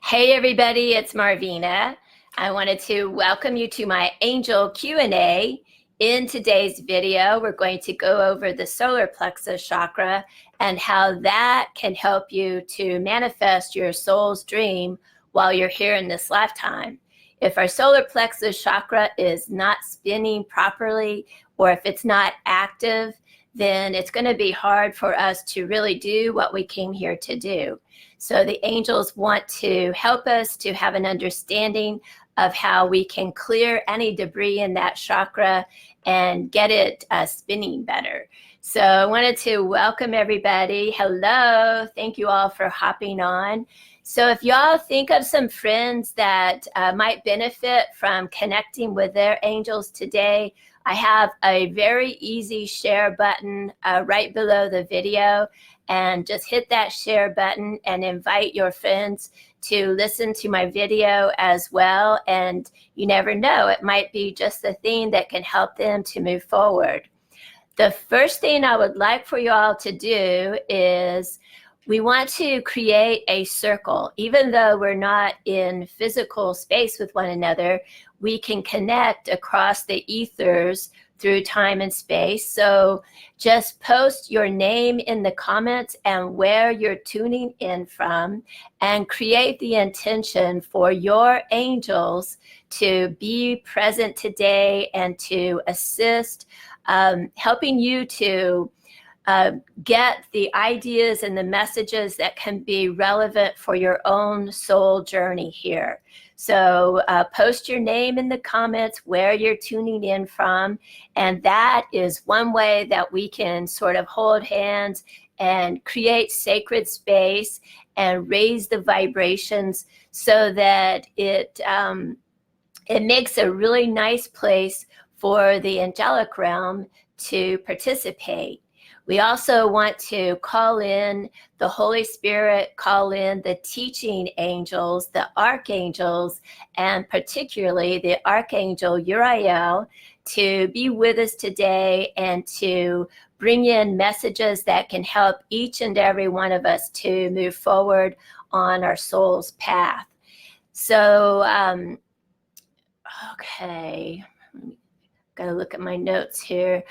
Hey everybody, it's MarVeena. I wanted to welcome you to my Angel Q&A. In today's video, we're going to go over the solar plexus chakra and how that can help you to manifest your soul's dream while you're here in this lifetime. If our solar plexus chakra is not spinning properly, or if it's not active, then it's going to be hard for us to really do what we came here to do. So the angels want to help us to have an understanding of how we can clear any debris in that chakra and get it spinning better. So I wanted to welcome everybody. Hello. Thank you all for hopping on. So if y'all think of some friends that might benefit from connecting with their angels today, I have a very easy share button right below the video, and just hit that share button and invite your friends to listen to my video as well. And you never know, it might be just the thing that can help them to move forward. The first thing I would like for you all to do is we want to create a circle. Even though we're not in physical space with one another, we can connect across the ethers through time and space. So just post your name in the comments and where you're tuning in from, and create the intention for your angels to be present today and to assist, helping you to get the ideas and the messages that can be relevant for your own soul journey here. So post your name in the comments where you're tuning in from, and that is one way that we can sort of hold hands and create sacred space and raise the vibrations so that it makes a really nice place for the angelic realm to participate. We also want to call in the Holy Spirit, call in the teaching angels, the archangels, and particularly the Archangel Uriel to be with us today and to bring in messages that can help each and every one of us to move forward on our soul's path. So, okay, gotta look at my notes here.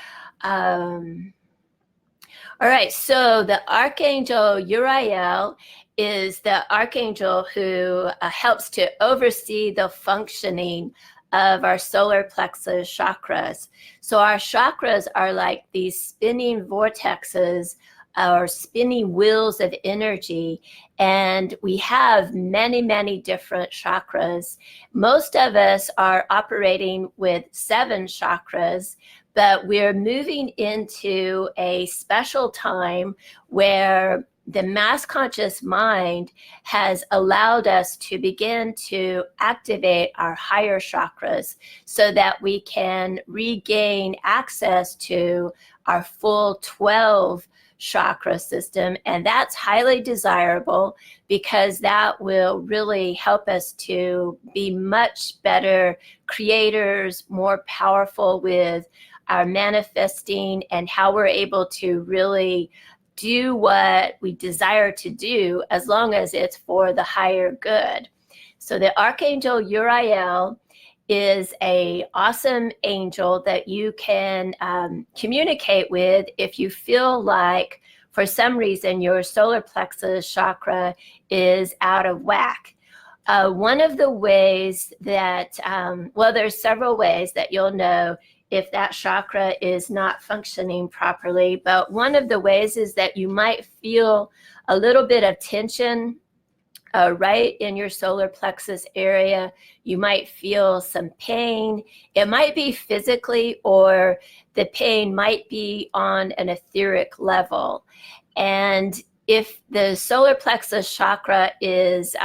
All right, so the Archangel Uriel is the archangel who helps to oversee the functioning of our solar plexus chakras. So our chakras are like these spinning vortexes or spinning wheels of energy, and we have many, many different chakras. Most of us are operating with 7 chakras, but we're moving into a special time where the mass conscious mind has allowed us to begin to activate our higher chakras so that we can regain access to our full 12 chakra system. And that's highly desirable because that will really help us to be much better creators, more powerful with our manifesting, and how we're able to really do what we desire to do as long as it's for the higher good. So the Archangel Uriel is an awesome angel that you can communicate with if you feel like for some reason your solar plexus chakra is out of whack. One of the ways that, well, there's several ways that you'll know if that chakra is not functioning properly, but one of the ways is that you might feel a little bit of tension right in your solar plexus area. You might feel some pain. It might be physically, or the pain might be on an etheric level. And if the solar plexus chakra is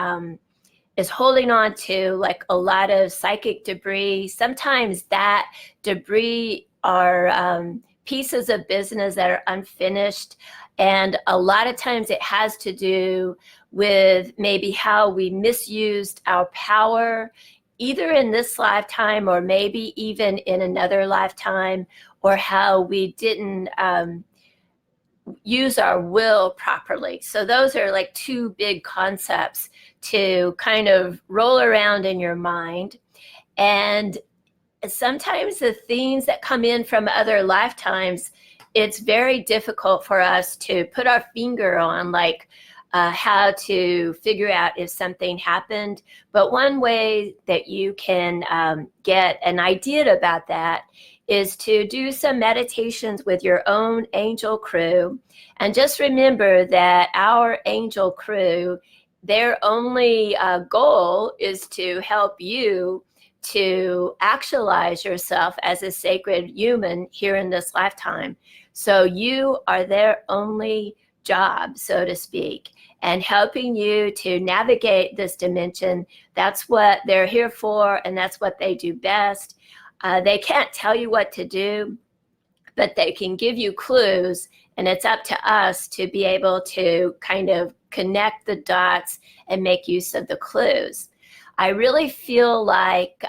holding on to like a lot of psychic debris, sometimes that debris are pieces of business that are unfinished. And a lot of times it has to do with maybe how we misused our power, either in this lifetime or maybe even in another lifetime, or how we didn't use our will properly. So those are like 2 big concepts to kind of roll around in your mind. And sometimes the things that come in from other lifetimes, it's very difficult for us to put our finger on, like how to figure out if something happened. But one way that you can get an idea about that is to do some meditations with your own angel crew. And just remember that our angel crew, their only goal is to help you to actualize yourself as a sacred human here in this lifetime. So you are their only job, so to speak, and helping you to navigate this dimension. That's what they're here for, and that's what they do best. They can't tell you what to do, but they can give you clues, and it's up to us to be able to kind of connect the dots and make use of the clues. I really feel like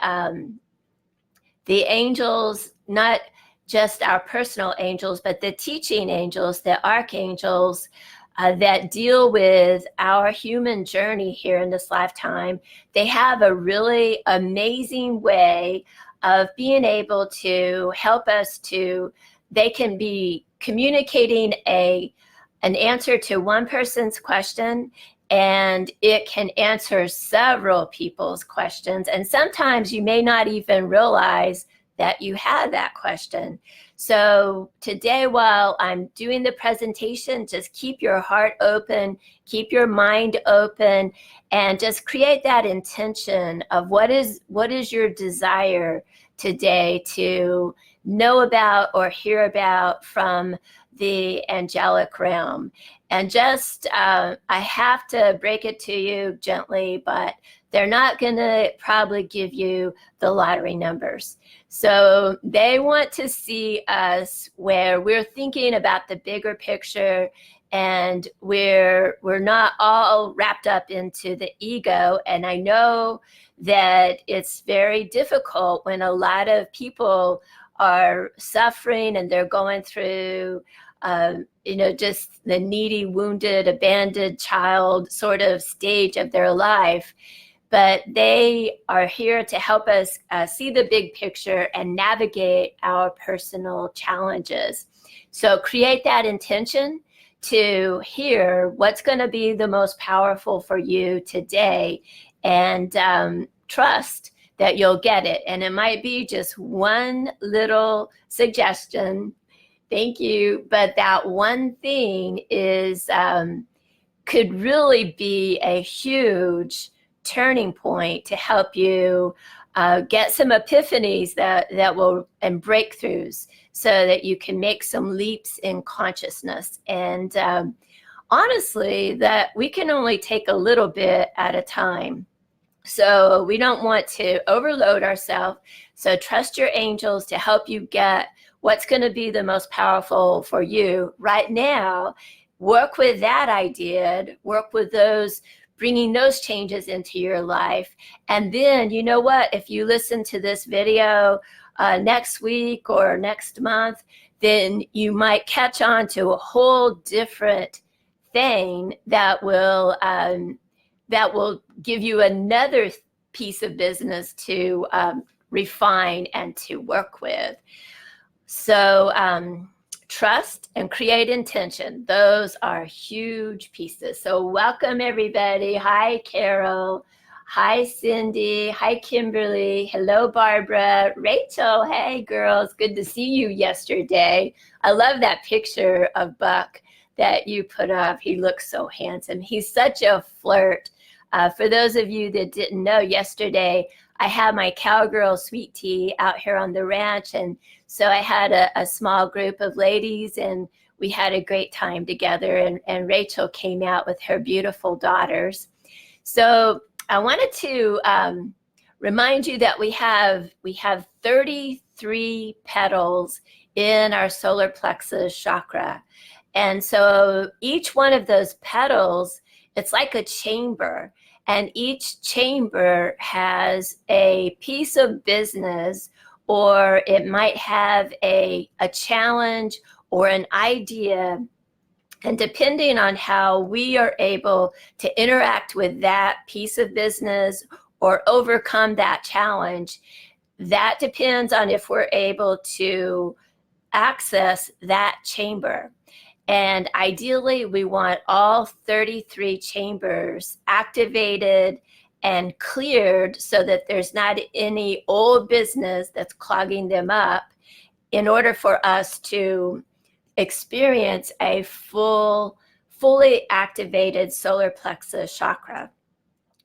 the angels, not just our personal angels, but the teaching angels, the archangels that deal with our human journey here in this lifetime, they have a really amazing way of being able to help us to, they can be communicating an answer to one person's question, and it can answer several people's questions. And sometimes you may not even realize that you had that question. So today, while I'm doing the presentation, just keep your heart open, keep your mind open, and just create that intention of what is your desire today to know about or hear about from the angelic realm. And just, I have to break it to you gently, but they're not going to probably give you the lottery numbers. So they want to see us where we're thinking about the bigger picture, and we're not all wrapped up into the ego. And I know that it's very difficult when a lot of people are suffering and they're going through just the needy, wounded, abandoned child sort of stage of their life. But they are here to help us see the big picture and navigate our personal challenges. So create that intention to hear what's going to be the most powerful for you today, and trust that you'll get it. And it might be just one little suggestion. Thank you. But that one thing is could really be a huge turning point to help you get some epiphanies that will, and breakthroughs, so that you can make some leaps in consciousness. And honestly, that we can only take a little bit at a time. So we don't want to overload ourselves. So trust your angels to help you get what's going to be the most powerful for you right now. Work with that idea, work with those, bringing those changes into your life. And then, you know what, if you listen to this video next week or next month, then you might catch on to a whole different thing that will give you another piece of business to refine and to work with. So trust and create intention. Those are huge pieces. So welcome everybody. Hi, Carol. Hi, Cindy. Hi, Kimberly. Hello, Barbara. Rachel. Hey, girls. Good to see you yesterday. I love that picture of Buck that you put up. He looks so handsome. He's such a flirt. For those of you that didn't know, yesterday I had my cowgirl sweet tea out here on the ranch, and so I had a small group of ladies, and we had a great time together, and Rachel came out with her beautiful daughters. So I wanted to remind you that we have 33 petals in our solar plexus chakra. And so each one of those petals, it's like a chamber, and each chamber has a piece of business, or it might have a challenge or an idea And depending on how we are able to interact with that piece of business or overcome that challenge, that depends on if we're able to access that chamber. And ideally, we want all 33 chambers activated and cleared so that there's not any old business that's clogging them up, in order for us to experience a fully activated solar plexus chakra.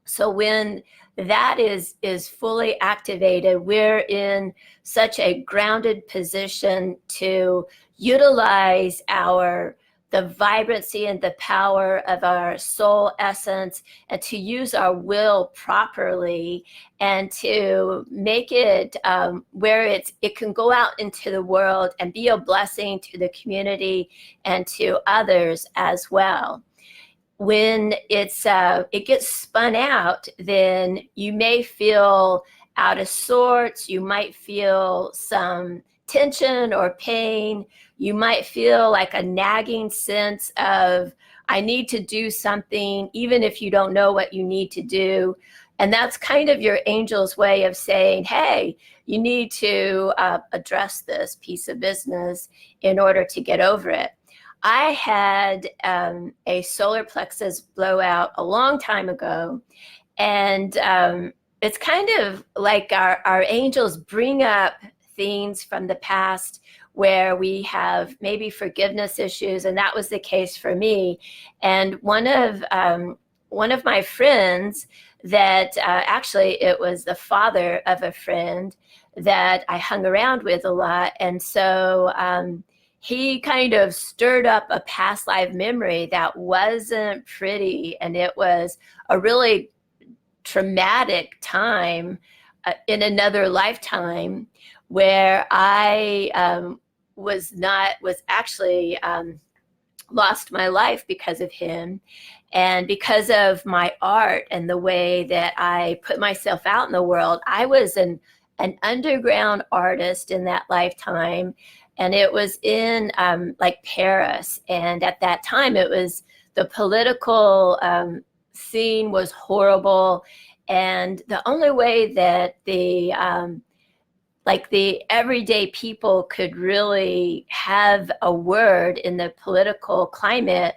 So when that is fully activated, we're in such a grounded position to utilize the vibrancy and the power of our soul essence, and to use our will properly, and to make it where it can go out into the world and be a blessing to the community and to others as well. When it gets spun out, then you may feel out of sorts. You might feel some tension or pain. You might feel like a nagging sense of, I need to do something, even if you don't know what you need to do. And that's kind of your angel's way of saying, hey, you need to address this piece of business in order to get over it. I had a solar plexus blowout a long time ago, and it's kind of like our angels bring up things from the past where we have maybe forgiveness issues, and that was the case for me. And one of my friends that actually it was the father of a friend that I hung around with a lot, and so he kind of stirred up a past life memory that wasn't pretty, and it was a really traumatic time in another lifetime where I was actually lost my life because of him, and because of my art and the way that I put myself out in the world. I was an underground artist in that lifetime. And it was in like Paris. And at that time, it was the political scene was horrible. And the only way that the everyday people could really have a word in the political climate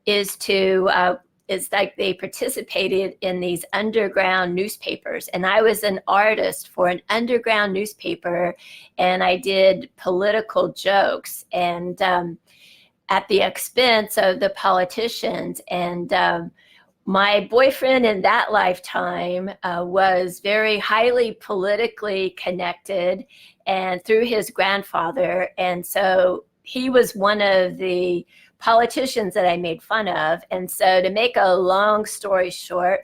is like they participated in these underground newspapers. And I was an artist for an underground newspaper, and I did political jokes, and at the expense of the politicians. And my boyfriend in that lifetime was very highly politically connected, and through his grandfather. And so he was one of the politicians that I made fun of. And so, to make a long story short,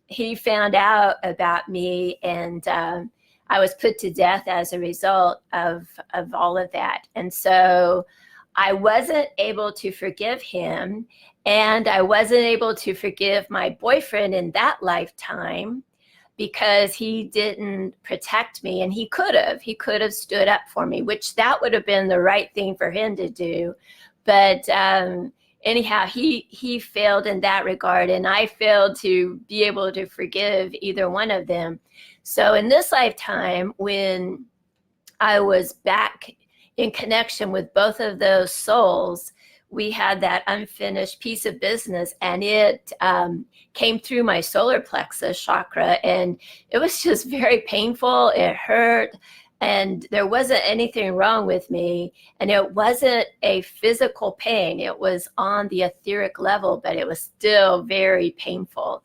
he found out about me, and I was put to death as a result of all of that. And so I wasn't able to forgive him, and I wasn't able to forgive my boyfriend in that lifetime, because he didn't protect me. And he could have stood up for me, which that would have been the right thing for him to do. But anyhow, he failed in that regard, and I failed to be able to forgive either one of them. So in this lifetime, when I was back in connection with both of those souls, we had that unfinished piece of business, and it came through my solar plexus chakra, and it was just very painful. It hurt. And there wasn't anything wrong with me, and it wasn't a physical pain. It was on the etheric level, but it was still very painful.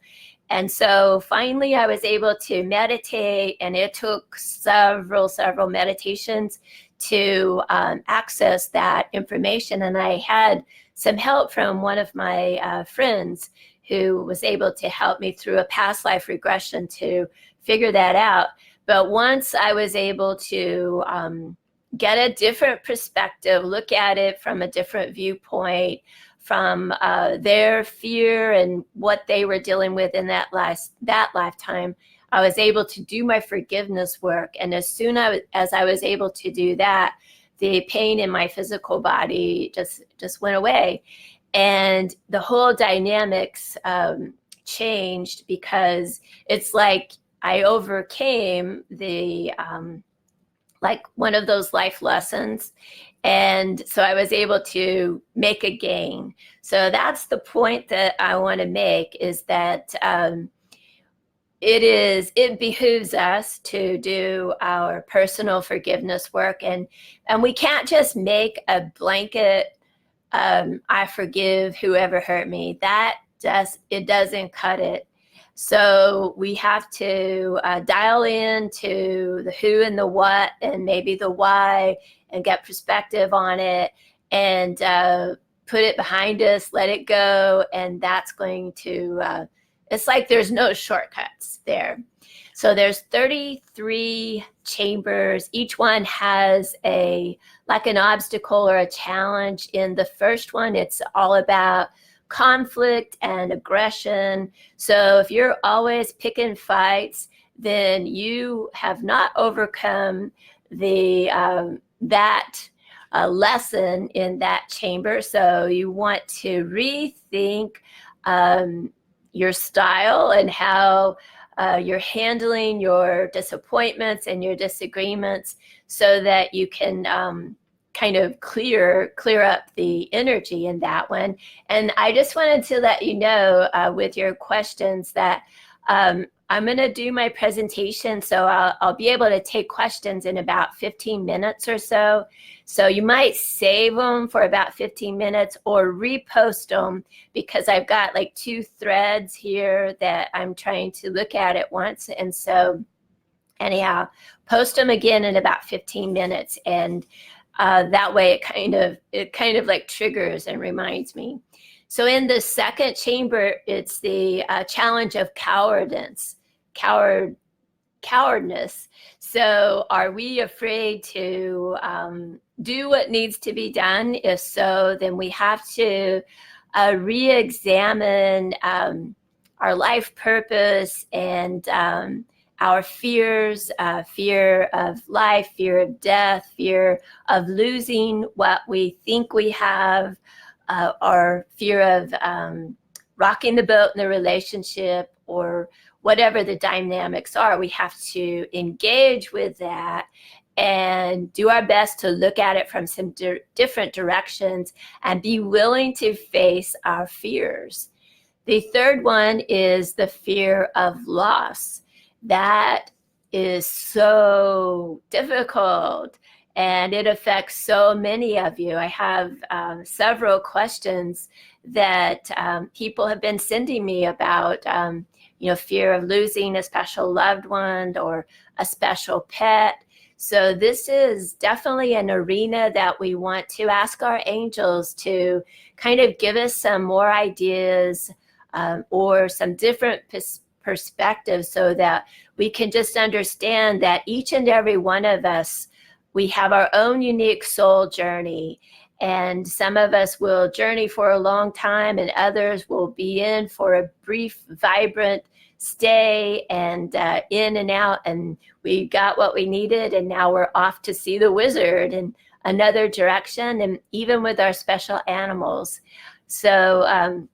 And so finally I was able to meditate, and it took several meditations to access that information. And I had some help from one of my friends who was able to help me through a past life regression to figure that out. But once I was able to get a different perspective, look at it from a different viewpoint, from their fear and what they were dealing with in that lifetime, I was able to do my forgiveness work. And as soon as I was able to do that, the pain in my physical body just went away. And the whole dynamics changed, because it's like I overcame the like one of those life lessons. And so I was able to make a gain. So that's the point that I want to make, is that it behooves us to do our personal forgiveness work. And we can't just make a blanket, I forgive whoever hurt me. It doesn't cut it. So we have to dial in to the who and the what, and maybe the why, and get perspective on it, and put it behind us, let it go. And that's going to, it's like there's no shortcuts there. So there's 33 chambers. Each one has like an obstacle or a challenge. In the first one, it's all about conflict and aggression. So if you're always picking fights, then you have not overcome that lesson in that chamber. So you want to rethink your style and how you're handling your disappointments and your disagreements, so that you can kind of clear up the energy in that one. And I just wanted to let you know with your questions that I'm going to do my presentation, so I'll be able to take questions in about 15 minutes or so. So you might save them for about 15 minutes or repost them, because I've got like 2 threads here that I'm trying to look at once. And so anyhow, post them again in about 15 minutes. And that way it kind of like triggers and reminds me. So in the second chamber, it's the challenge of cowardice. So are we afraid to do what needs to be done? If so, then we have to re-examine our life purpose and our fears, fear of life, fear of death, fear of losing what we think we have, or fear of rocking the boat in the relationship, or whatever the dynamics are. We have to engage with that and do our best to look at it from some different directions, and be willing to face our fears. The third one is the fear of loss. That is so difficult, and it affects so many of you. I have several questions that people have been sending me about, fear of losing a special loved one or a special pet. So this is definitely an arena that we want to ask our angels to kind of give us some more ideas or some different perspectives, so that we can just understand that each and every one of us, we have our own unique soul journey. And some of us will journey for a long time, and others will be in for a brief, vibrant stay, and in and out, and we got what we needed, and now we're off to see the wizard in another direction, and even with our special animals. So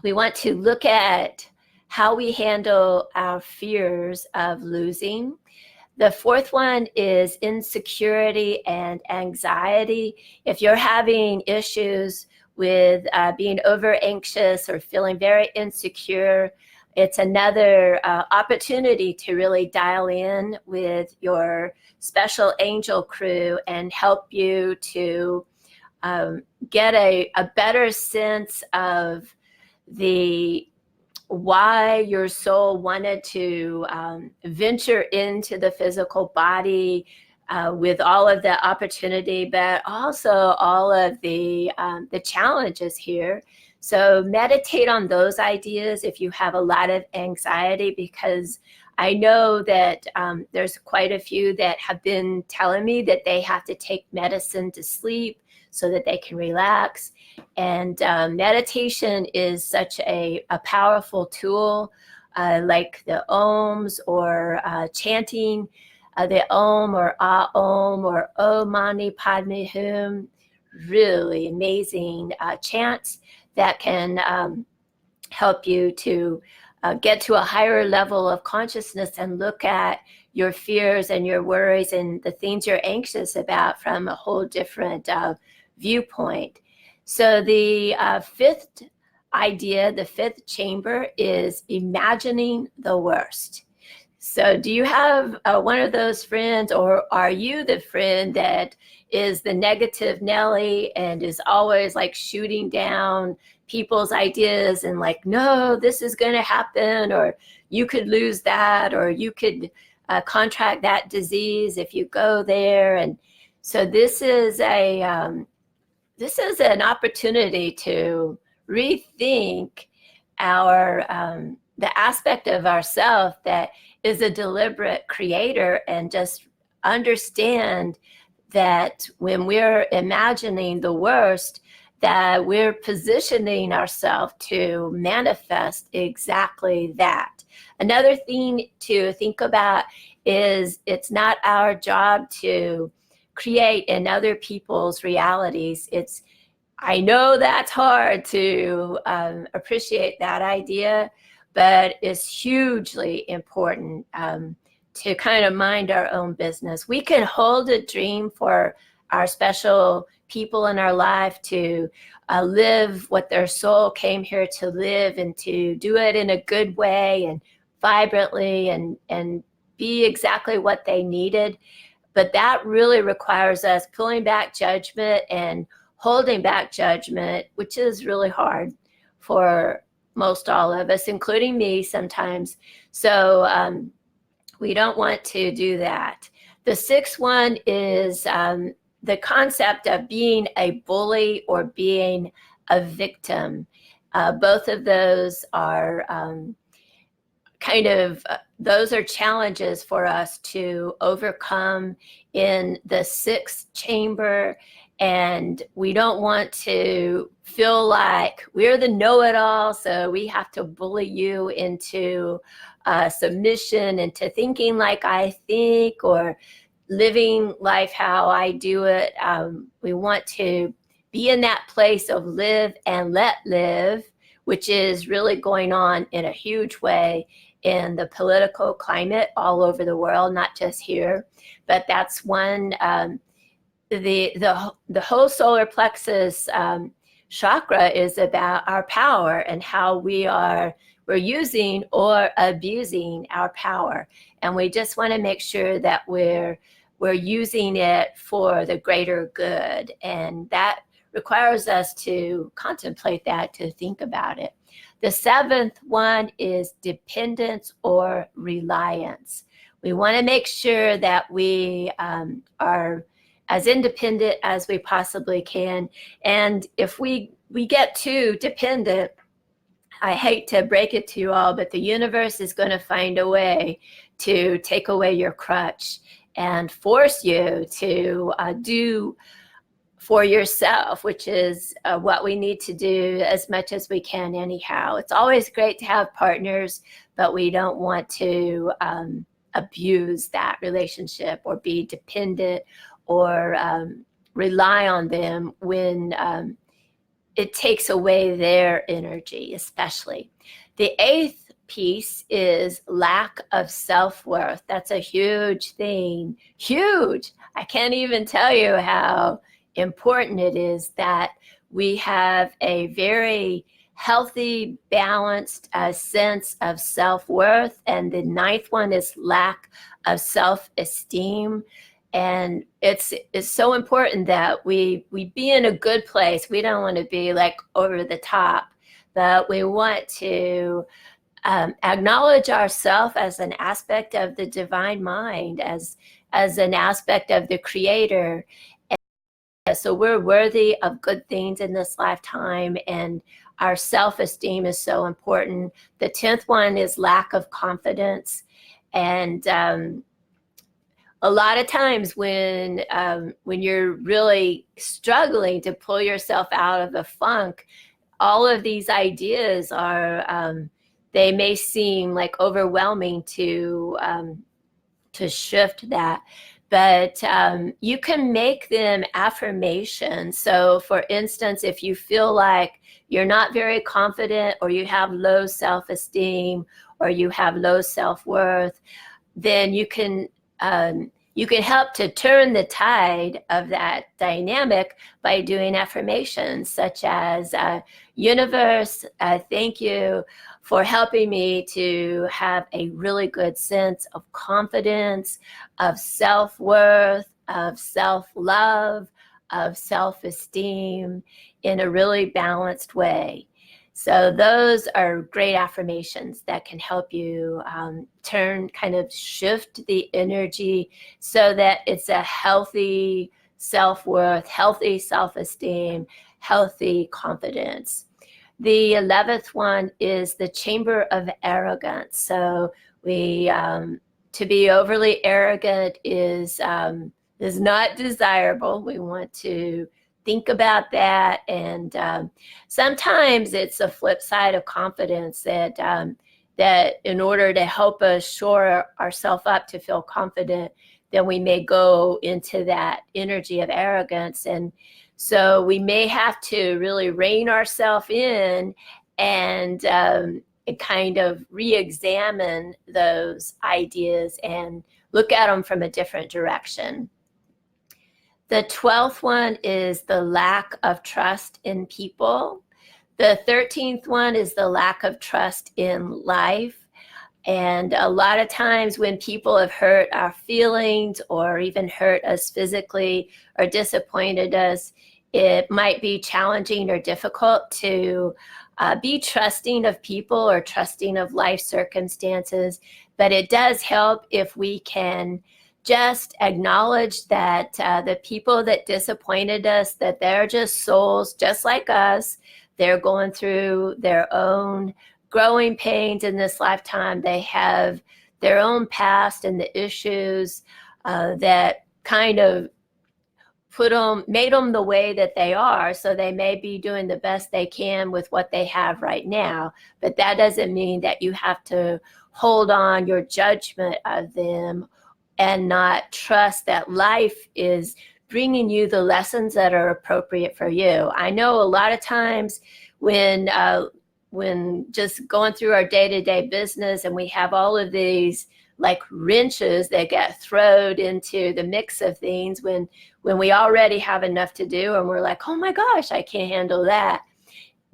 we want to look at how we handle our fears of losing. The fourth one is insecurity and anxiety. If you're having issues with being over anxious or feeling very insecure, it's another opportunity to really dial in with your special angel crew and help you to get a better sense of why your soul wanted to venture into the physical body with all of the opportunity, but also all of the challenges here. So meditate on those ideas if you have a lot of anxiety, because I know that there's quite a few that have been telling me that they have to take medicine to sleep so that they can relax. And meditation is such a powerful tool, like the ohms or chanting. the Om or Ah Om or Om Mani Padme Hum, really amazing chants that can help you to get to a higher level of consciousness and look at your fears and your worries and the things you're anxious about from a whole different viewpoint. So the fifth idea, the fifth chamber, is imagining the worst. So do you have one of those friends, or are you the friend that is the negative Nelly and is always like shooting down people's ideas and like, no, this is going to happen, or you could lose that, or you could contract that disease if you go there? And so this is an opportunity to rethink our the aspect of ourself that is a deliberate creator, and just understand that when we're imagining the worst, that we're positioning ourselves to manifest exactly that. Another thing to think about is it's not our job to create in other people's realities. I know that's hard to appreciate that idea, but it's hugely important to kind of mind our own business. We can hold a dream for our special people in our life to live what their soul came here to live, and to do it in a good way and vibrantly, and be exactly what they needed. But that really requires us pulling back judgment and holding back judgment, which is really hard for most all of us, including me sometimes. So we don't want to do that. The sixth one is the concept of being a bully or being a victim. Both of those are those are challenges for us to overcome in the sixth chamber. And we don't want to feel like we're the know-it-all, so we have to bully you into submission, into thinking like I think, or living life how I do it. We want to be in that place of live and let live, which is really going on in a huge way in the political climate all over the world, not just here. But that's one. The whole solar plexus chakra is about our power and how we're using or abusing our power, and we just want to make sure that we're using it for the greater good, and that requires us to contemplate that, to think about it. The seventh one is dependence or reliance. We want to make sure that we are as independent as we possibly can. And if we get too dependent, I hate to break it to you all, but the universe is going to find a way to take away your crutch and force you to do for yourself, which is what we need to do as much as we can anyhow. It's always great to have partners, but we don't want to abuse that relationship or be dependent or rely on them when it takes away their energy, especially. The eighth piece is lack of self-worth. That's a huge thing, huge. I can't even tell you how important it is that we have a very healthy, balanced sense of self-worth. And the ninth one is lack of self-esteem. And it's so important that we be in a good place. We don't want to be like over the top, but we want to acknowledge ourselves as an aspect of the divine mind, as an aspect of the creator. And so we're worthy of good things in this lifetime, and our self-esteem is so important. The 10th one is lack of confidence. And a lot of times when you're really struggling to pull yourself out of the funk, all of these ideas are, they may seem like overwhelming to to shift that. But you can make them affirmations. So for instance, if you feel like you're not very confident, or you have low self-esteem, or you have low self-worth, then you can help to turn the tide of that dynamic by doing affirmations such as, universe, thank you for helping me to have a really good sense of confidence, of self-worth, of self-love, of self-esteem in a really balanced way. So those are great affirmations that can help you kind of shift the energy so that it's a healthy self-worth, healthy self-esteem, healthy confidence. The 11th one is the chamber of arrogance. So to be overly arrogant is not desirable. We want to think about that, and sometimes it's a flip side of confidence that that in order to help us shore ourselves up to feel confident, then we may go into that energy of arrogance, and so we may have to really rein ourselves in and kind of re-examine those ideas and look at them from a different direction. The 12th one is the lack of trust in people. The 13th one is the lack of trust in life. And a lot of times when people have hurt our feelings or even hurt us physically or disappointed us, it might be challenging or difficult to be trusting of people or trusting of life circumstances. But it does help if we can just acknowledge that the people that disappointed us, that they're just souls just like us. They're going through their own growing pains in this lifetime. They have their own past and the issues that kind of made them the way that they are. So they may be doing the best they can with what they have right now, but that doesn't mean that you have to hold on your judgment of them and not trust that life is bringing you the lessons that are appropriate for you. I know a lot of times when just going through our day-to-day business and we have all of these like wrenches that get thrown into the mix of things when we already have enough to do and we're like, oh my gosh, I can't handle that.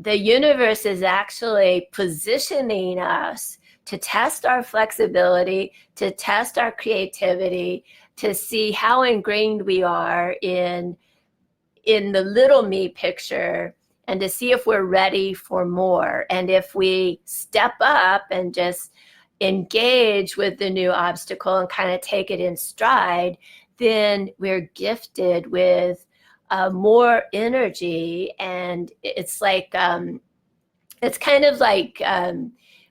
The universe is actually positioning us to test our flexibility, to test our creativity, to see how ingrained we are in the little me picture, and to see if we're ready for more. And if we step up and just engage with the new obstacle and kind of take it in stride, then we're gifted with more energy. And it's like, it's kind of like,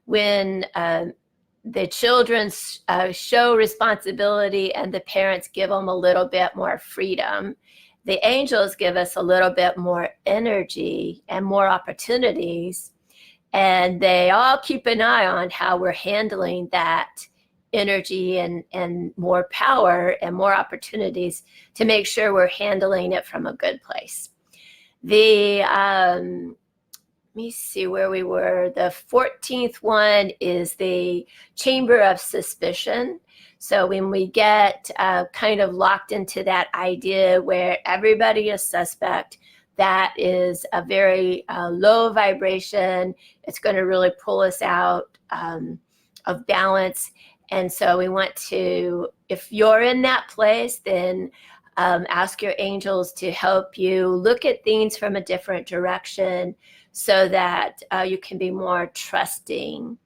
when the children show responsibility and the parents give them a little bit more freedom, the angels give us a little bit more energy and more opportunities, and they all keep an eye on how we're handling that energy and more power and more opportunities to make sure we're handling it from a good place. Let me see where we were. The 14th one is the chamber of suspicion. So when we get kind of locked into that idea where everybody is suspect, that is a very low vibration. It's going to really pull us out of balance. And so we want to, if you're in that place, then ask your angels to help you look at things from a different direction so that you can be more trusting.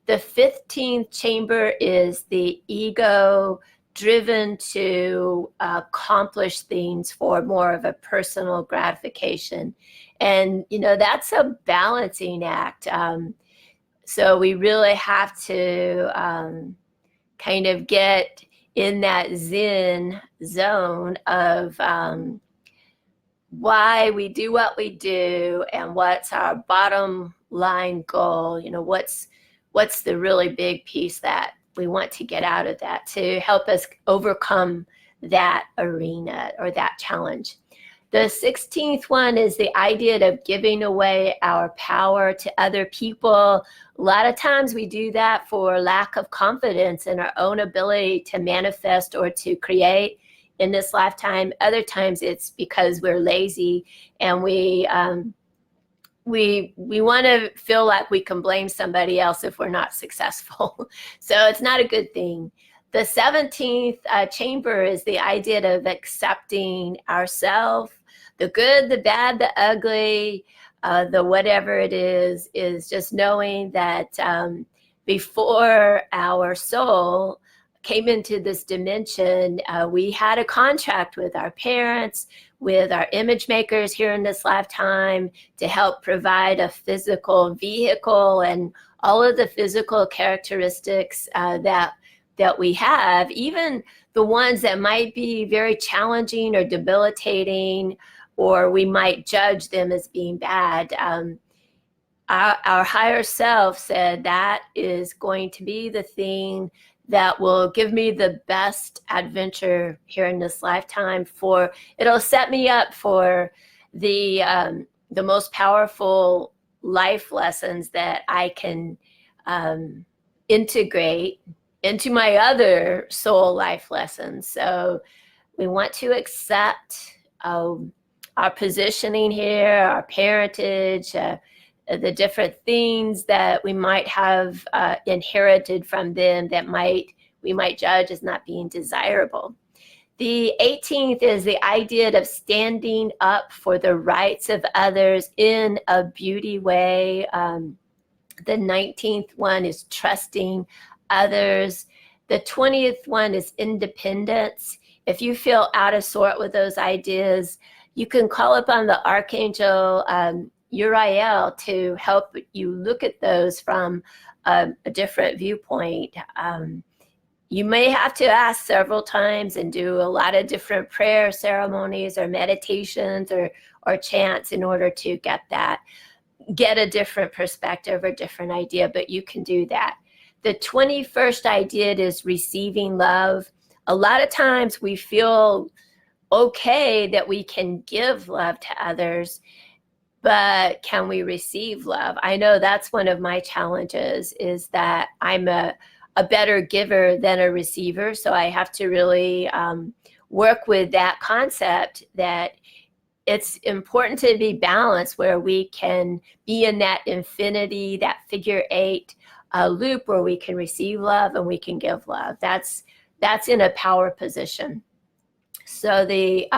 The 15th chamber is the ego, driven to accomplish things for more of a personal gratification. And, you know, that's a balancing act. So we really have to kind of get in that Zen zone of why we do what we do and what's our bottom line goal. You know, what's the really big piece that we want to get out of that to help us overcome that arena or that challenge. The 16th one is the idea of giving away our power to other people. A lot of times we do that for lack of confidence in our own ability to manifest or to create in this lifetime. Other times it's because we're lazy and we want to feel like we can blame somebody else if we're not successful. So it's not a good thing. The 17th chamber is the idea of accepting ourselves, the good, the bad, the ugly, the whatever it is just knowing that before our soul came into this dimension, we had a contract with our parents, with our image makers here in this lifetime to help provide a physical vehicle and all of the physical characteristics that we have, even the ones that might be very challenging or debilitating, or we might judge them as being bad. Our higher self said that is going to be the thing that will give me the best adventure here in this lifetime. It'll set me up for the most powerful life lessons that I can integrate into my other soul life lessons. So we want to accept our positioning here, our parentage, the different things that we might have inherited from them that we might judge as not being desirable. The 18th is the idea of standing up for the rights of others in a beauty way. The 19th one is trusting others. The 20th one is independence. If you feel out of sort with those ideas, you can call upon the Archangel Uriel to help you look at those from a different viewpoint. You may have to ask several times and do a lot of different prayer ceremonies or meditations or chants in order to get a different perspective or different idea, but you can do that. The 21st idea is receiving love. A lot of times we feel okay that we can give love to others, but can we receive love? I know that's one of my challenges, is that I'm a better giver than a receiver. So I have to really work with that concept that it's important to be balanced, where we can be in that infinity, that figure 8 loop where we can receive love and we can give love. That's in a power position. So the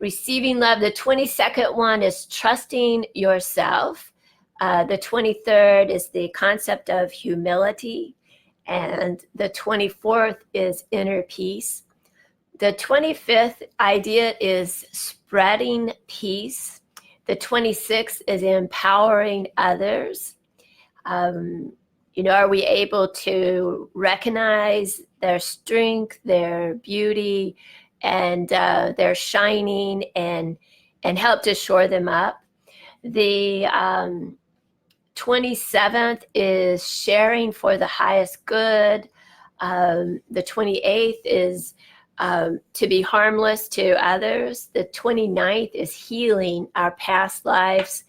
receiving love, the 22nd one is trusting yourself. The 23rd is the concept of humility. And the 24th is inner peace. The 25th idea is spreading peace. The 26th is empowering others. Are we able to recognize their strength, their beauty, and their shining, and help to shore them up? The 27th is sharing for the highest good. The 28th is to be harmless to others. The 29th is healing our past lives.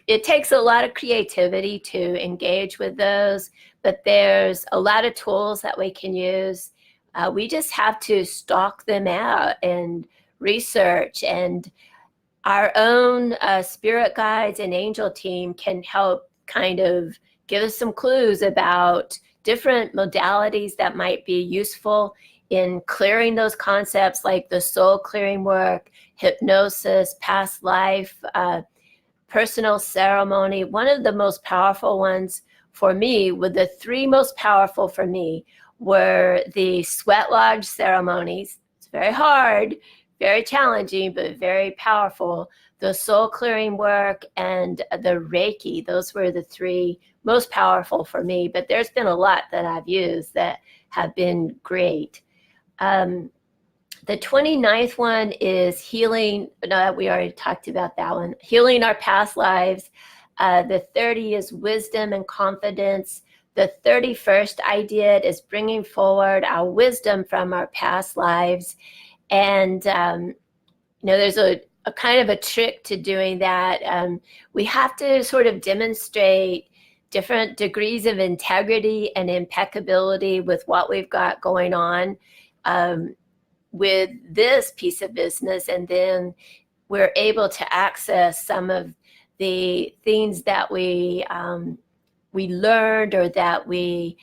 It takes a lot of creativity to engage with those, but there's a lot of tools that we can use. We just have to stalk them out and research, and our own spirit guides and angel team can help kind of give us some clues about different modalities that might be useful in clearing those concepts, like the soul clearing work, hypnosis, past life, personal ceremony. One of the most powerful ones for me, the 3 most powerful for me, were the sweat lodge ceremonies. It's very hard, very challenging, but very powerful. The soul clearing work and the Reiki. Those were the 3 most powerful for me, but there's been a lot that I've used that have been great. The 29th one is healing. No, we already talked about that one. Healing our past lives. The 30 is wisdom and confidence. The 31st idea is bringing forward our wisdom from our past lives. And, there's a kind of a trick to doing that. We have to sort of demonstrate different degrees of integrity and impeccability with what we've got going on with this piece of business. And then we're able to access some of the things that we learned or that we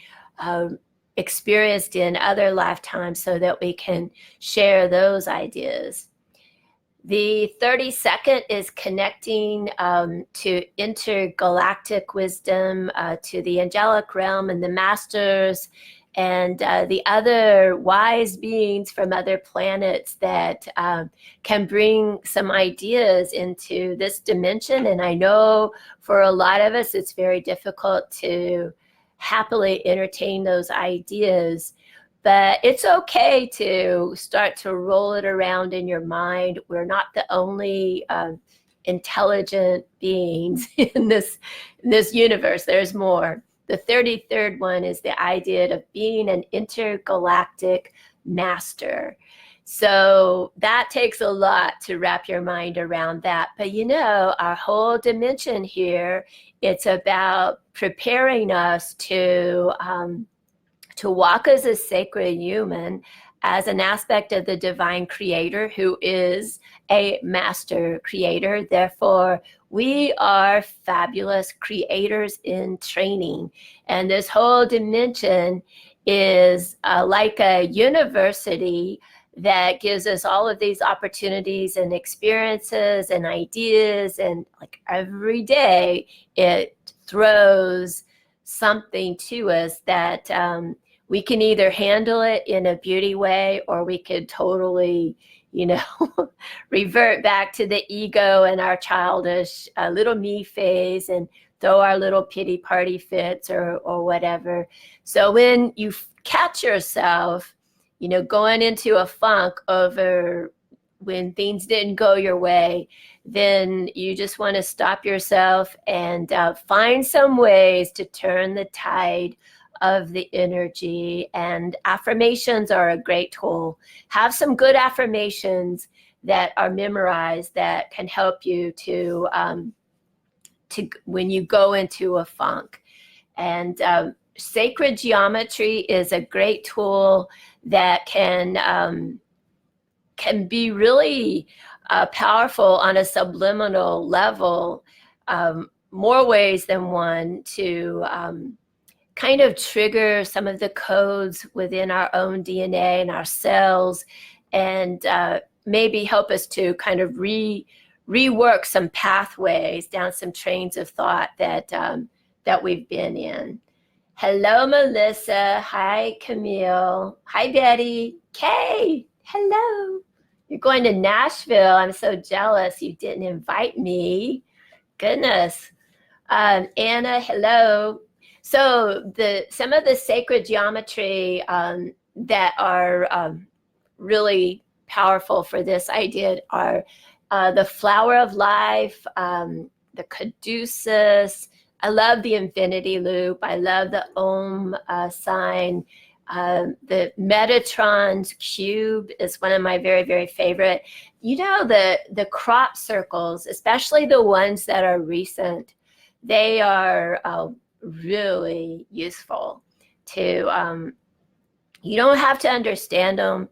experienced in other lifetimes so that we can share those ideas. The 32nd is connecting to intergalactic wisdom, to the angelic realm and the masters and the other wise beings from other planets that can bring some ideas into this dimension. And I know for a lot of us, it's very difficult to happily entertain those ideas. But it's okay to start to roll it around in your mind. We're not the only intelligent beings in this universe. There's more. The 33rd one is the idea of being an intergalactic master. So that takes a lot to wrap your mind around that. But our whole dimension here, it's about preparing us to walk as a sacred human, as an aspect of the divine creator who is a master creator. Therefore, we are fabulous creators in training. And this whole dimension is like a university that gives us all of these opportunities and experiences and ideas. And like every day, it throws something to us that we can either handle it in a beauty way, or we could totally, revert back to the ego and our childish little me phase and throw our little pity party fits or whatever. So when you catch yourself, going into a funk over when things didn't go your way, then you just want to stop yourself and find some ways to turn the tide of the energy. And affirmations are a great tool. Have some good affirmations that are memorized that can help you to when you go into a funk. And sacred geometry is a great tool that can be really powerful on a subliminal level, more ways than one, to kind of trigger some of the codes within our own DNA and our cells, and maybe help us to kind of rework some pathways down some trains of thought that we've been in. Hello, Melissa. Hi, Camille. Hi, Betty. Kay. Hello. You're going to Nashville. I'm so jealous you didn't invite me. Goodness. Anna, hello. So some of the sacred geometry that are really powerful for this idea are the flower of life, the caduceus. I love the infinity loop. I love the Om sign. The Metatron's cube is one of my very, very favorite. The crop circles, especially the ones that are recent, they are really useful to, you don't have to understand them.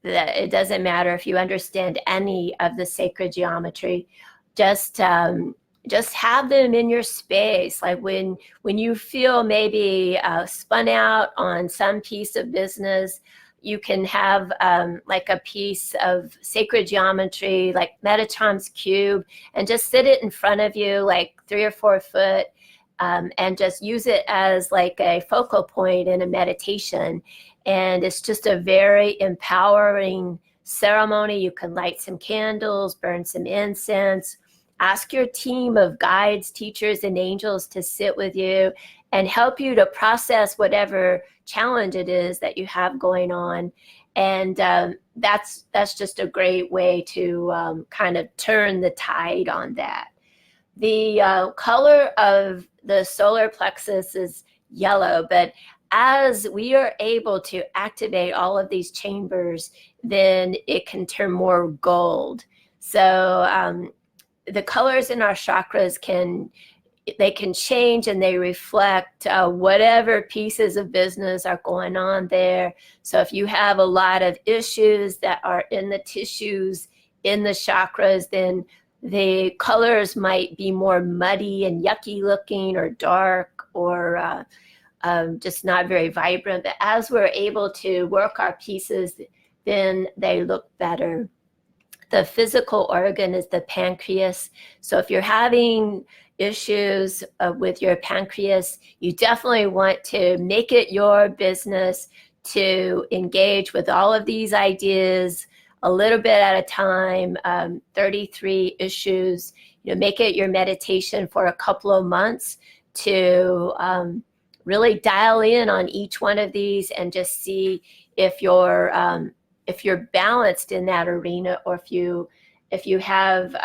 That it doesn't matter if you understand any of the sacred geometry. Just have them in your space. Like when you feel maybe spun out on some piece of business, you can have like a piece of sacred geometry, like Metatron's cube, and just sit it in front of you, like 3 or 4 foot, and just use it as like a focal point in a meditation. And it's just a very empowering ceremony. You can light some candles, burn some incense, ask your team of guides, teachers, and angels to sit with you and help you to process whatever challenge it is that you have going on. And that's just a great way to kind of turn the tide on that. The color of the solar plexus is yellow. But as we are able to activate all of these chambers, then it can turn more gold. So the colors in our chakras can change, and they reflect whatever pieces of business are going on there. So if you have a lot of issues that are in the tissues, in the chakras, then the colors might be more muddy and yucky looking, or dark, or just not very vibrant. But as we're able to work our pieces, then they look better. The physical organ is the pancreas. So if you're having issues with your pancreas, you definitely want to make it your business to engage with all of these ideas a little bit at a time. 33 issues, make it your meditation for a couple of months to really dial in on each one of these and just see if you're balanced in that arena, or if you have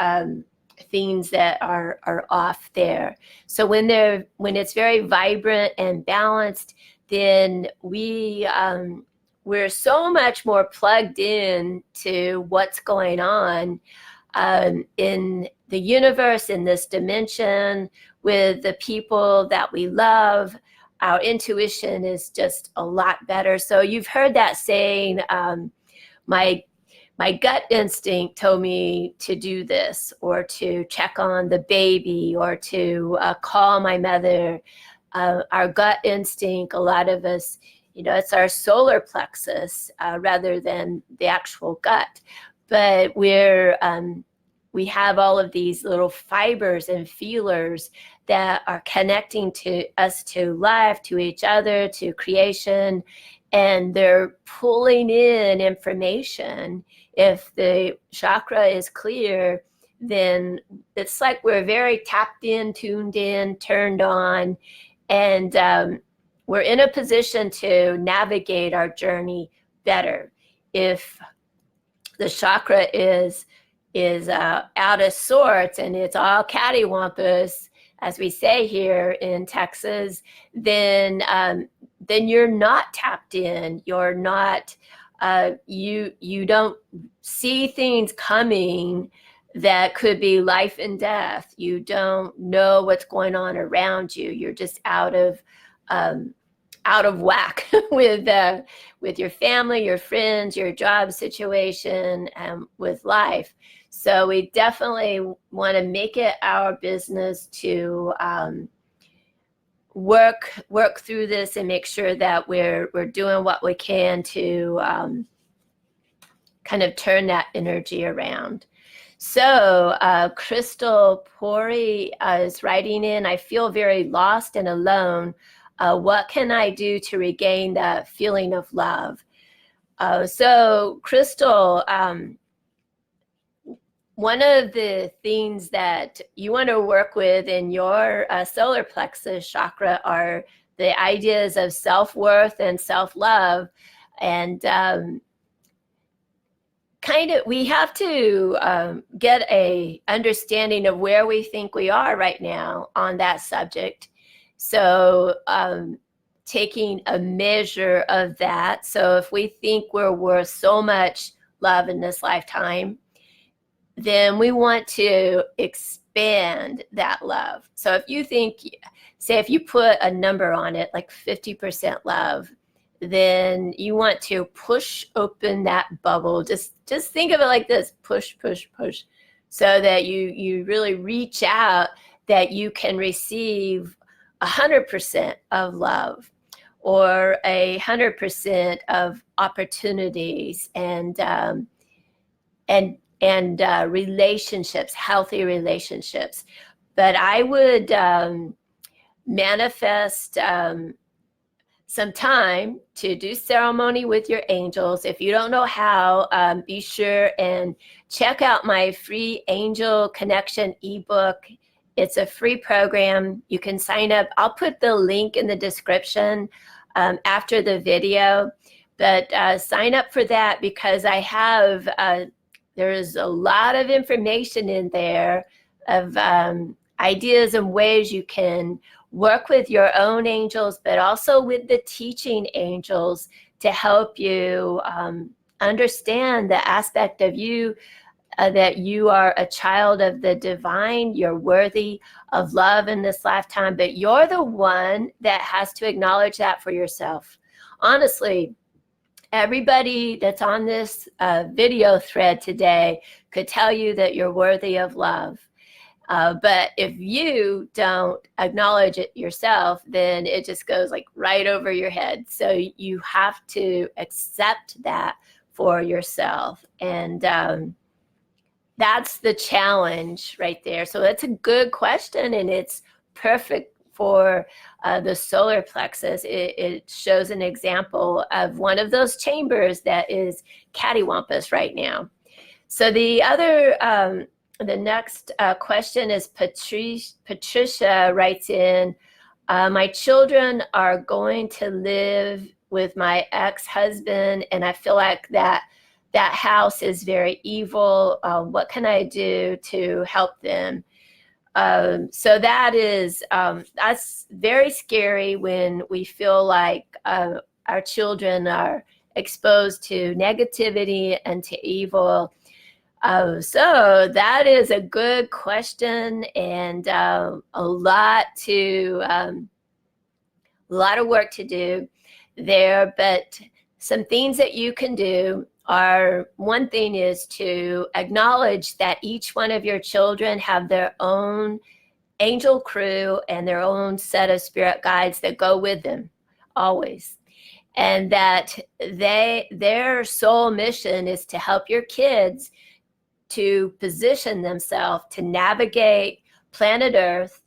things that are off there. So when it's very vibrant and balanced, then we're so much more plugged in to what's going on in the universe, in this dimension, with the people that we love. Our intuition is just a lot better. So you've heard that saying, my gut instinct told me to do this, or to check on the baby, or to call my mother. Our gut instinct, a lot of us, it's our solar plexus rather than the actual gut. But we have all of these little fibers and feelers that are connecting to us, to life, to each other, to creation, and they're pulling in information. If the chakra is clear, then it's like we're very tapped in, tuned in, turned on, and we're in a position to navigate our journey better. If the chakra is out of sorts and it's all cattywampus, as we say here in Texas, then you're not tapped in. You're not. You don't see things coming that could be life and death. You don't know what's going on around you. You're just out of whack with your family, your friends, your job situation, with life. So we definitely want to make it our business to work through this and make sure that we're doing what we can to kind of turn that energy around. So Crystal Pori is writing in, I feel very lost and alone. What can I do to regain that feeling of love? So Crystal, one of the things that you want to work with in your solar plexus chakra are the ideas of self-worth and self-love. And we have to get a understanding of where we think we are right now on that subject. So taking a measure of that. So if we think we're worth so much love in this lifetime, then we want to expand that love. So if you think, say if you put a number on it, like 50% love, then you want to push open that bubble. Just think of it like this: push, push, push, so that you really reach out, that you can receive 100% of love, or 100% of opportunities, and relationships, healthy relationships. But I would manifest some time to do ceremony with your angels. If you don't know how, be sure and check out my free Angel Connection ebook. It's a free program. You can sign up. I'll put the link in the description after the video. But sign up for that, because I have, there's a lot of information in there of ideas and ways you can work with your own angels, but also with the teaching angels to help you understand the aspect of you that you are a child of the divine. You're worthy of love in this lifetime, but you're the one that has to acknowledge that for yourself. Honestly, everybody that's on this video thread today could tell you that you're worthy of love. But if you don't acknowledge it yourself, then it just goes like right over your head. So you have to accept that for yourself. And that's the challenge right there. So that's a good question, and it's perfect for the solar plexus. It shows an example of one of those chambers that is cattywampus right now. So the other, the next question is Patricia writes in, my children are going to live with my ex-husband, and I feel like that house is very evil. What can I do to help them? So that is, that's very scary when we feel like our children are exposed to negativity and to evil. So that is a good question, and a lot of work to do there. But some things that you can do are, one thing is to acknowledge that each one of your children have their own angel crew and their own set of spirit guides that go with them always. And that their sole mission is to help your kids to position themselves to navigate planet Earth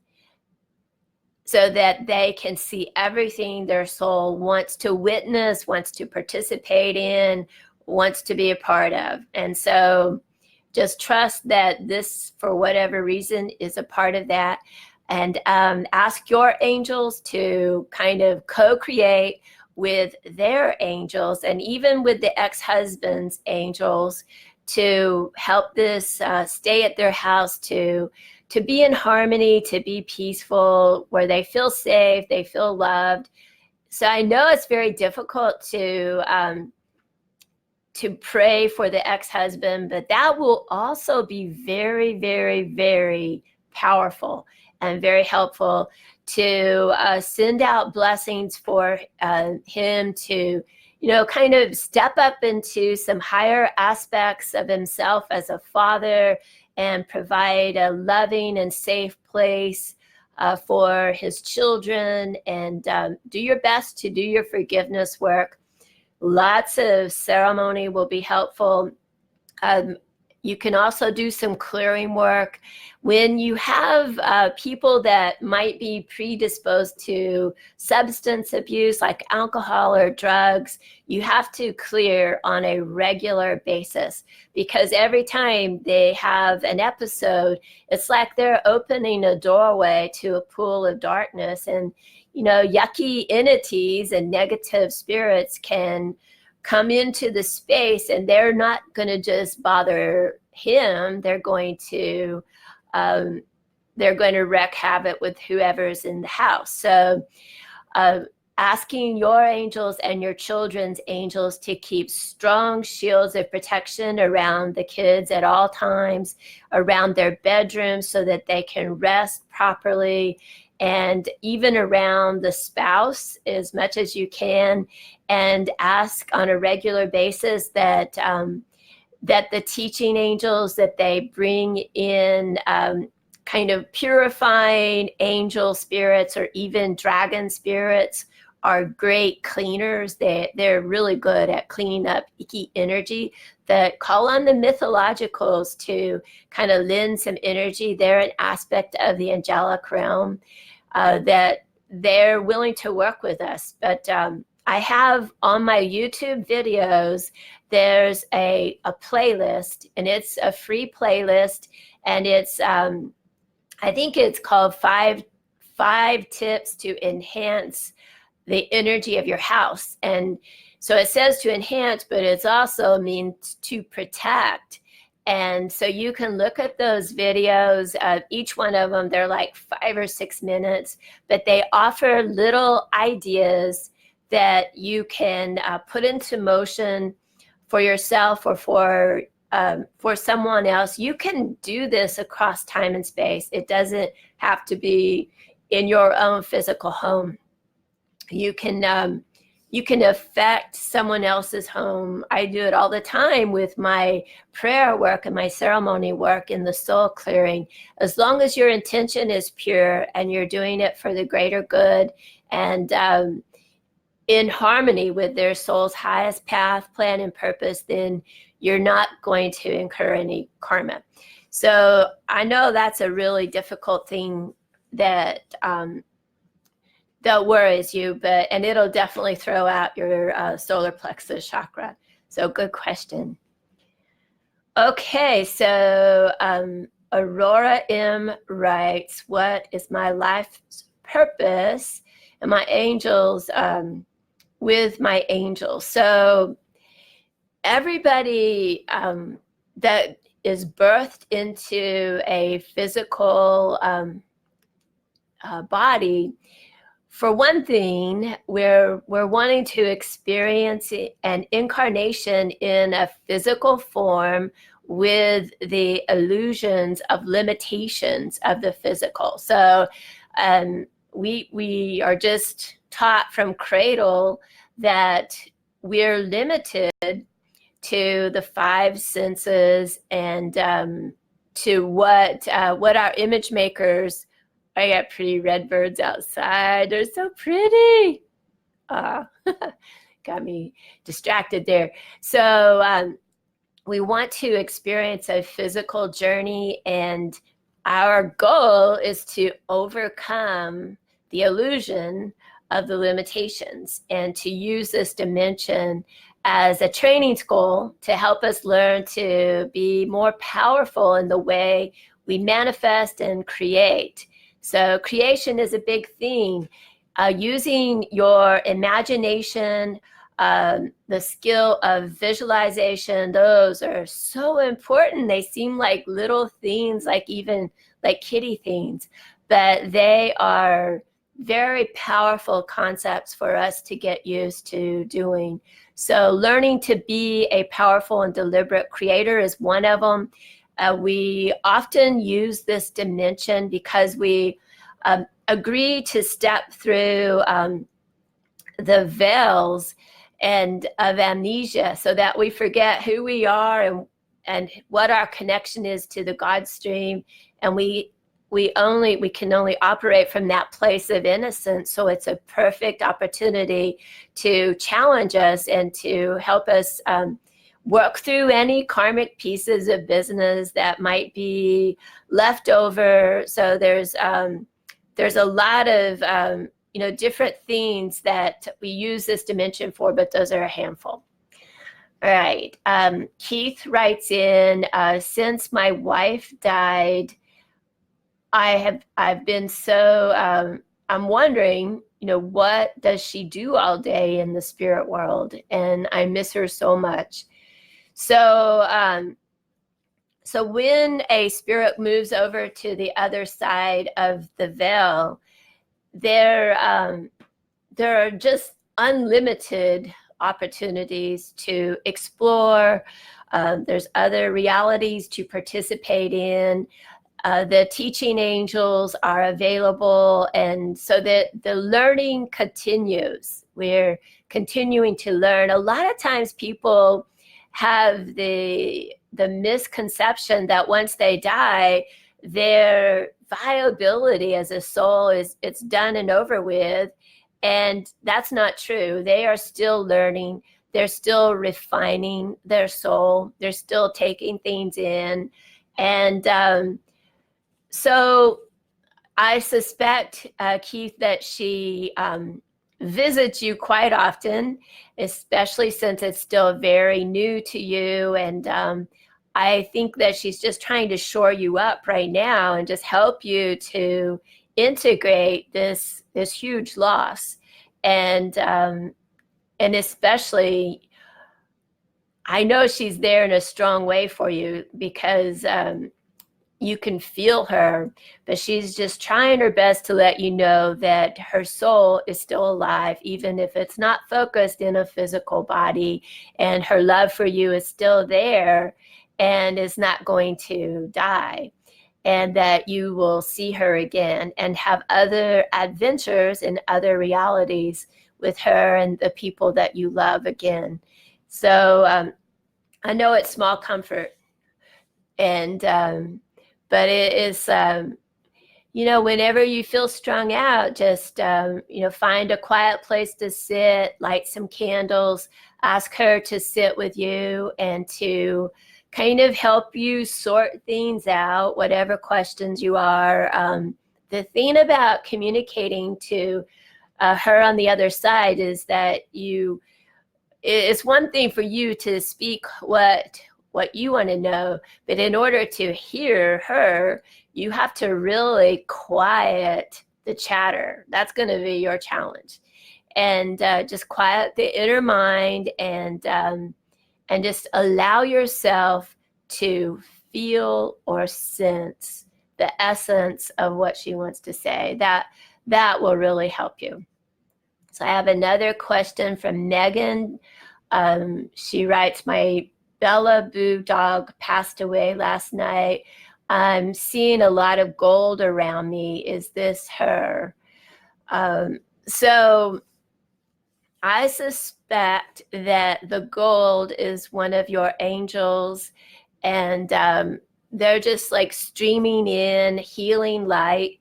so that they can see everything their soul wants to witness, wants to participate in, wants to be a part of. And so just trust that this, for whatever reason, is a part of that. And ask your angels to kind of co-create with their angels, and even with the ex-husband's angels, to help this stay at their house, to be in harmony, to be peaceful, where they feel safe, they feel loved. So I know it's very difficult to pray for the ex-husband, but that will also be very, very, very powerful and very helpful to send out blessings for him to, you know, kind of step up into some higher aspects of himself as a father and provide a loving and safe place for his children, and do your best to do your forgiveness work. Lots of ceremony will be helpful. You can also do some clearing work. When you have people that might be predisposed to substance abuse, like alcohol or drugs, you have to clear on a regular basis, because every time they have an episode, it's like they're opening a doorway to a pool of darkness. And, you know, yucky entities and negative spirits can come into the space, and they're not going to just bother him. They're going to wreak havoc with whoever's in the house. So asking your angels and your children's angels to keep strong shields of protection around the kids at all times, around their bedrooms, so that they can rest properly, and even around the spouse as much as you can. And ask on a regular basis that that the teaching angels, that they bring in kind of purifying angel spirits, or even dragon spirits are great cleaners. They're really good at cleaning up icky energy. That call on the mythologicals to kind of lend some energy. They're an aspect of the angelic realm that they're willing to work with us. But I have on my YouTube videos, there's a playlist, and it's a free playlist, and it's I think it's called five tips to enhance the energy of your house. And so it says to enhance, but it's also means to protect. And so you can look at those videos. Each one of them, they're like 5 or 6 minutes, but they offer little ideas that you can put into motion for yourself or for someone else. You can do this across time and space. It doesn't have to be in your own physical home. You can affect someone else's home. I do it all the time with my prayer work and my ceremony work in the soul clearing. As long as your intention is pure and you're doing it for the greater good and in harmony with their soul's highest path, plan, and purpose, then you're not going to incur any karma. So I know that's a really difficult thing that worries you, and it'll definitely throw out your solar plexus chakra. So good question. Okay, so Aurora M writes, what is my life's purpose and my angels with my angels? So everybody that is birthed into a physical body, for one thing, we're wanting to experience an incarnation in a physical form with the illusions of limitations of the physical. So we are just taught from cradle that we're limited to the 5 senses and to what our image makers. I got pretty red birds outside. They're so pretty. Got me distracted there. So we want to experience a physical journey, and our goal is to overcome the illusion of the limitations and to use this dimension as a training school to help us learn to be more powerful in the way we manifest and create. So creation is a big thing. Using your imagination, the skill of visualization, those are so important. They seem like little things, like even like kitty things, but they are very powerful concepts for us to get used to doing. So learning to be a powerful and deliberate creator is one of them. We often use this dimension because we agree to step through the veils and of amnesia, so that we forget who we are and what our connection is to the God stream, and we can only operate from that place of innocence. So it's a perfect opportunity to challenge us and to help us work through any karmic pieces of business that might be left over. So there's a lot of different things that we use this dimension for, but those are a handful. All right. Keith writes in, since my wife died, I've been so, I'm wondering, what does she do all day in the spirit world? And I miss her so much. So, so when a spirit moves over to the other side of the veil, there are just unlimited opportunities to explore. There's other realities to participate in. The teaching angels are available, and so that the learning continues. We're continuing to learn. A lot of times people have the misconception that once they die, their viability as a soul it's done and over with, and that's not true. They are still learning. They're still refining their soul. They're still taking things in, and so I suspect, Keith, that she visits you quite often, especially since it's still very new to you. And I think that she's just trying to shore you up right now and just help you to integrate this huge loss. And especially I know she's there in a strong way for you, because you can feel her, but she's just trying her best to let you know that her soul is still alive, even if it's not focused in a physical body, and her love for you is still there and is not going to die, and that you will see her again and have other adventures in other realities with her and the people that you love again. So I know it's small comfort, and but it is, whenever you feel strung out, just find a quiet place to sit, light some candles, ask her to sit with you and to kind of help you sort things out, whatever questions you are. The thing about communicating to her on the other side is that it's one thing for you to speak what you want to know, but in order to hear her, you have to really quiet the chatter. That's going to be your challenge, and just quiet the inner mind, and just allow yourself to feel or sense the essence of what she wants to say. That will really help you. So I have another question from Megan. She writes, my Bella Boo dog passed away last night. I'm seeing a lot of gold around me. Is this her? So I suspect that the gold is one of your angels, and they're just like streaming in healing light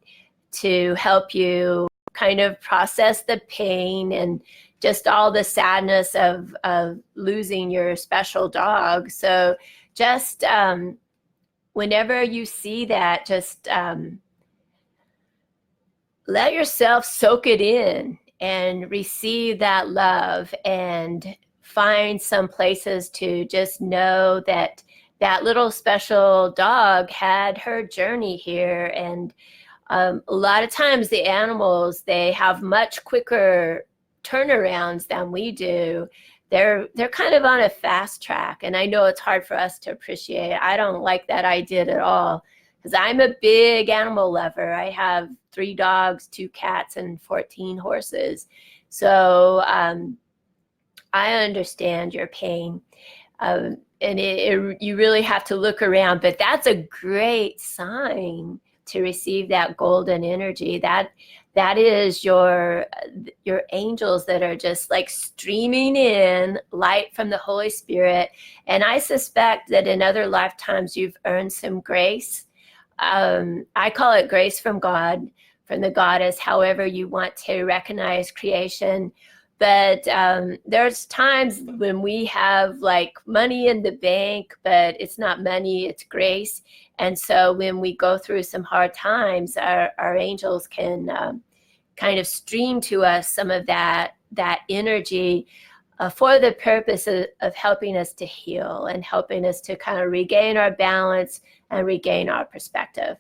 to help you kind of process the pain and just all the sadness of losing your special dog. So just whenever you see that, just let yourself soak it in and receive that love, and find some places to just know that that little special dog had her journey here. And a lot of times the animals, they have much quicker turnarounds than we do. They're kind of on a fast track, and I know it's hard for us to appreciate. I don't like that idea at all, because I'm a big animal lover. I have 3 dogs, 2 cats, and 14 horses. So I understand your pain. And you really have to look around, but that's a great sign to receive that golden energy. That is your angels that are just like streaming in light from the Holy Spirit. And I suspect that in other lifetimes you've earned some grace. I call it grace from God, from the goddess, however you want to recognize creation. But there's times when we have like money in the bank, but it's not money, it's grace. And so when we go through some hard times, our angels can kind of stream to us some of that energy for the purpose of helping us to heal and helping us to kind of regain our balance and regain our perspective.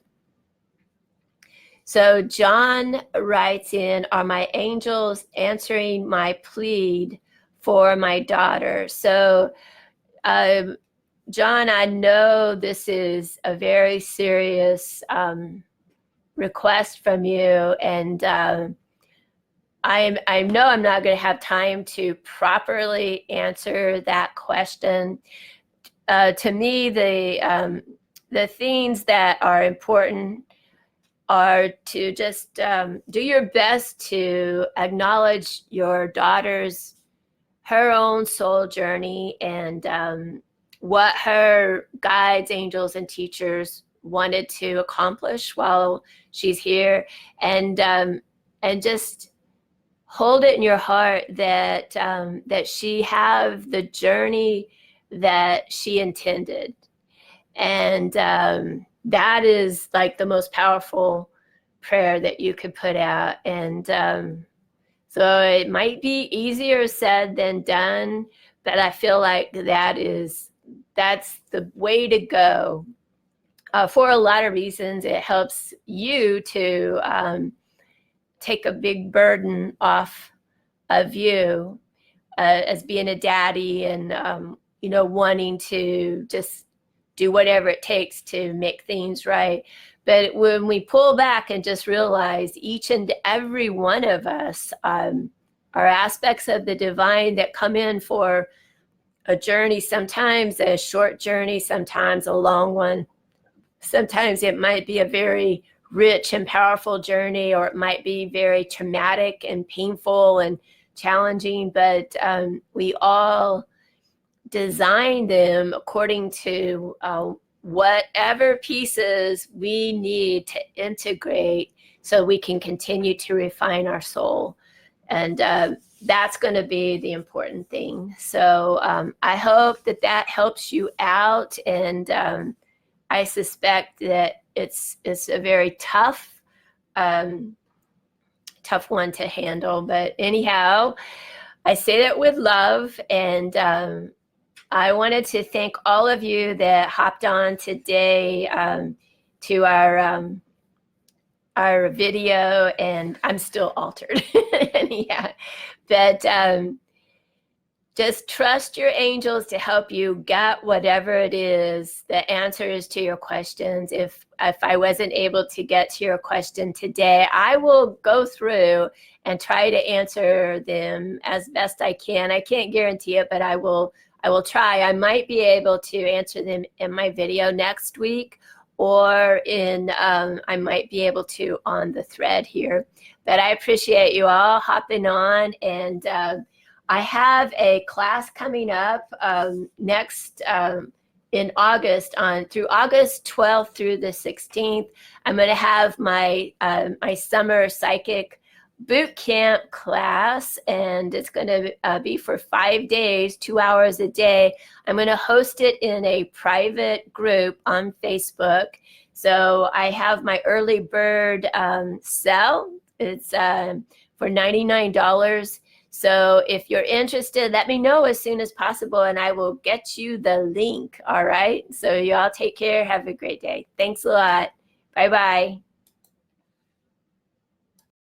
So John writes in, are my angels answering my plea for my daughter? So John, I know this is a very serious request from you, and I know I'm not going to have time to properly answer that question. To me, the things that are important are to just do your best to acknowledge your daughter's, her own soul journey, and what her guides, angels, and teachers wanted to accomplish while she's here, and just hold it in your heart that that she have the journey that she intended, and that is like the most powerful prayer that you could put out. And so it might be easier said than done, but I feel like that's the way to go. For a lot of reasons, it helps you to take a big burden off of you as being a daddy, and wanting to just do whatever it takes to make things right. But when we pull back and just realize each and every one of us are aspects of the divine that come in for a journey, sometimes a short journey, sometimes a long one. Sometimes it might be a very rich and powerful journey, or it might be very traumatic and painful and challenging, but we all design them according to whatever pieces we need to integrate so we can continue to refine our soul. And that's going to be the important thing. So I hope that helps you out. And I suspect that it's a very tough one to handle. But anyhow, I say that with love. And I wanted to thank all of you that hopped on today to our video, and I'm still altered. Yeah, but just trust your angels to help you get whatever it is the answers to your questions. If I wasn't able to get to your question today, I will go through and try to answer them as best I can. I can't guarantee it, but I will try. I might be able to answer them in my video next week, or I might be able to on the thread here. But I appreciate you all hopping on, and I have a class coming up next in August through August 12th through the 16th. I'm going to have my summer psychic boot camp class, and it's going to be for 5 days, 2 hours a day. I'm going to host it in a private group on Facebook. So I have my early bird sale. It's for $99. So if you're interested, let me know as soon as possible, and I will get you the link. All right. So y'all take care. Have a great day. Thanks a lot. Bye-bye.